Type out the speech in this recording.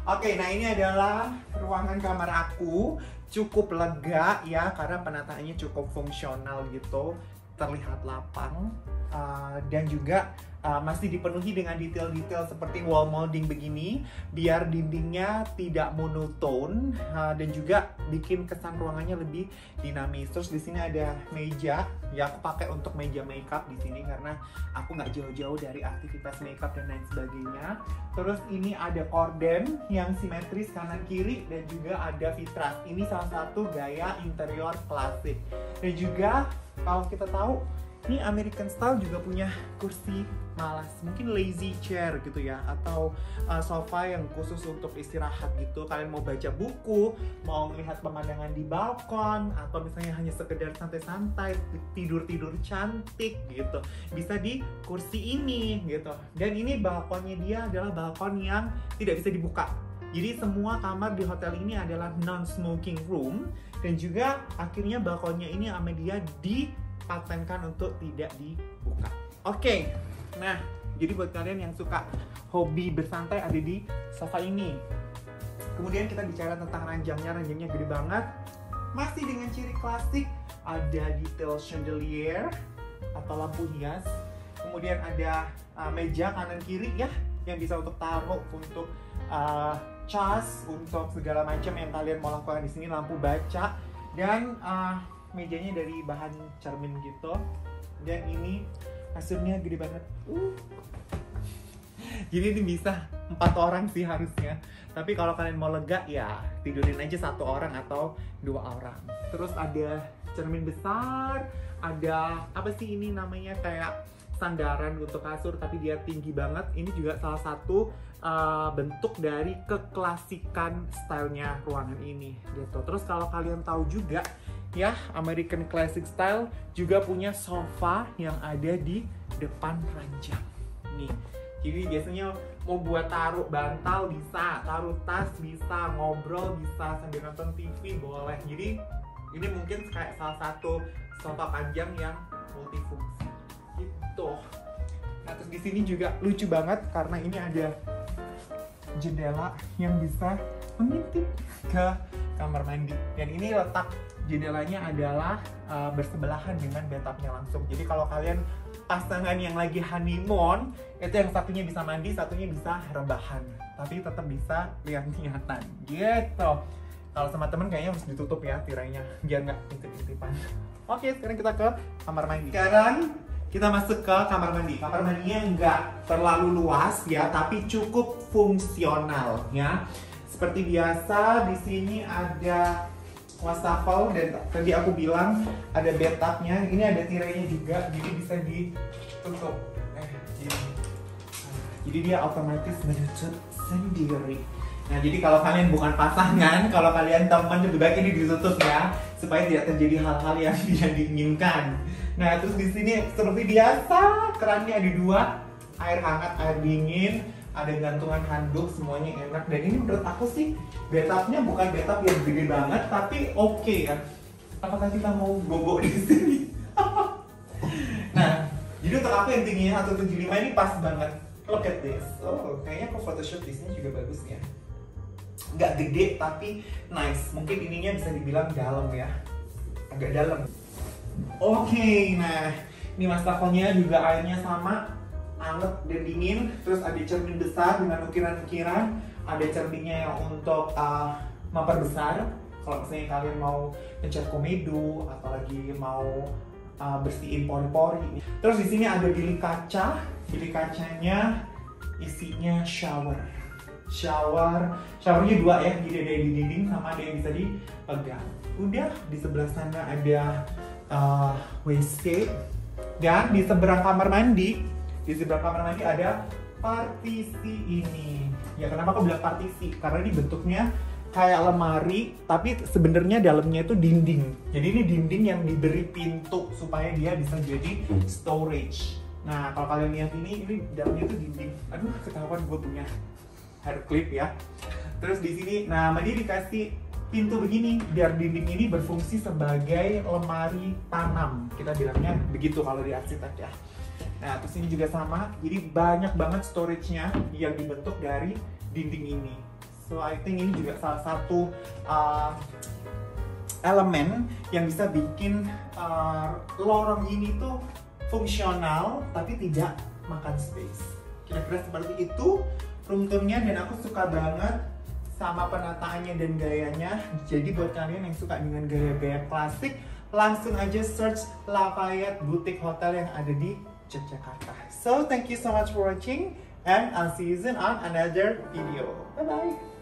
Oke, nah ini adalah ruangan kamar aku. Cukup lega ya, karena penataannya cukup fungsional gitu. Terlihat lapang. Dan juga masih dipenuhi dengan detail-detail seperti wall molding begini, biar dindingnya tidak monoton dan juga bikin kesan ruangannya lebih dinamis. Terus di sini ada meja, ya aku pakai untuk meja makeup di sini karena aku nggak jauh-jauh dari aktivitas makeup dan lain sebagainya. Terus ini ada korden yang simetris kanan kiri dan juga ada vitras. Ini salah satu gaya interior klasik. Dan juga kalau kita tahu ini American style juga punya kursi malas, mungkin lazy chair gitu ya, atau sofa yang khusus untuk istirahat gitu. Kalian mau baca buku, mau melihat pemandangan di balkon, atau misalnya hanya sekedar santai-santai, tidur-tidur cantik gitu, bisa di kursi ini gitu. Dan ini balkonnya dia adalah balkon yang tidak bisa dibuka. Jadi semua kamar di hotel ini adalah non-smoking room, dan juga akhirnya balkonnya ini sama dia dipatenkan untuk tidak dibuka. Oke, nah jadi buat kalian yang suka hobi bersantai ada di sofa ini. Kemudian kita bicara tentang ranjangnya gede banget, masih dengan ciri klasik, ada detail chandelier atau lampu hias. Kemudian ada meja kanan kiri ya, yang bisa untuk taruh untuk cas, untuk segala macam yang kalian mau lakukan di sini, lampu baca, dan mejanya dari bahan cermin gitu. Dan ini kasurnya gede banget. Jadi ini bisa 4 orang sih harusnya. Tapi kalau kalian mau lega ya tidurin aja 1 orang atau 2 orang. Terus ada cermin besar, ada apa sih ini namanya, kayak sandaran untuk kasur tapi dia tinggi banget. Ini juga salah satu bentuk dari keklasikan stylenya ruangan ini gitu. Terus kalau kalian tahu juga ya, American Classic Style juga punya sofa yang ada di depan ranjang nih. Jadi biasanya mau buat taruh bantal bisa, taruh tas bisa, ngobrol bisa, sambil nonton TV boleh. Jadi ini mungkin kayak salah satu sofa panjang yang multifungsi gitu. Nah terus di sini juga lucu banget karena ini ada jendela yang bisa mengintip ke kamar mandi. Dan ini letak jendelanya adalah bersebelahan dengan bathtubnya langsung. Jadi kalau kalian pasangan yang lagi honeymoon, itu yang satunya bisa mandi, satunya bisa rebahan, tapi tetap bisa lihat-lihatan gitu. Kalau sama temen kayaknya harus ditutup ya tirainya biar nggak intip-intipan. Oke, sekarang kita ke kamar mandi. Sekarang kita masuk ke kamar mandi. Kamar mandinya nggak terlalu luas ya, tapi cukup fungsional ya. Seperti biasa di sini ada wastafel, dan tadi aku bilang ada bathtubnya. Ini ada tirainya juga, jadi bisa ditutup. Jadi dia otomatis menutup sendiri. Nah jadi kalau kalian bukan pasangan, kalau kalian teman, lebih baik ini ditutup ya, supaya tidak terjadi hal-hal yang tidak diinginkan. Nah terus di sini seperti biasa kerannya ada 2, air hangat, air dingin. Ada gantungan handuk, semuanya enak. Dan ini menurut aku sih bathtubnya bukan bathtub yang gede banget, tapi oke ya. Apakah kita mau bobo di sini? Nah, jadi untuk aku yang tingginya 175 ini pas banget. Look at this. Oh, kayaknya aku photoshoot di sini juga bagus ya. Nggak gede tapi nice. Mungkin ininya bisa dibilang dalam ya, agak dalam. Oke, nah ini wastafelnya juga airnya sama, anget dan dingin. Terus ada cermin besar dengan ukiran-ukiran. Ada cerminnya yang untuk memperbesar kalau misalnya kalian mau ngecat komedo atau lagi mau bersihin pori-pori. Terus di sini ada bilik kaca. Bilik kacanya isinya showernya 2 ya, jadi ada yang di dinding sama ada yang bisa dipegang. Udah di sebelah sana ada WC, dan di seberang kamar mandi ada partisi ini. Ya kenapa aku bilang partisi? Karena ini bentuknya kayak lemari, tapi sebenarnya dalamnya itu dinding. Jadi ini dinding yang diberi pintu supaya dia bisa jadi storage. Nah kalau kalian lihat ini dalamnya itu dinding. Aduh ketahuan gue punya hair clip ya. Terus di sini, nah dia dikasih pintu begini biar dinding ini berfungsi sebagai lemari tanam. Kita bilangnya begitu kalau di arsitek ya. Nah, terus ini juga sama, jadi banyak banget storage-nya yang dibentuk dari dinding ini. So I think ini juga salah satu elemen yang bisa bikin lorong ini tuh fungsional tapi tidak makan space. Kira-kira seperti itu room tour-nya, dan aku suka banget sama penataannya dan gayanya. Jadi buat kalian yang suka dengan gaya-gaya klasik, langsung aja search Lafayette Boutique Hotel yang ada di Yogyakarta. So thank you so much for watching, and I'll see you soon on another video. Bye bye.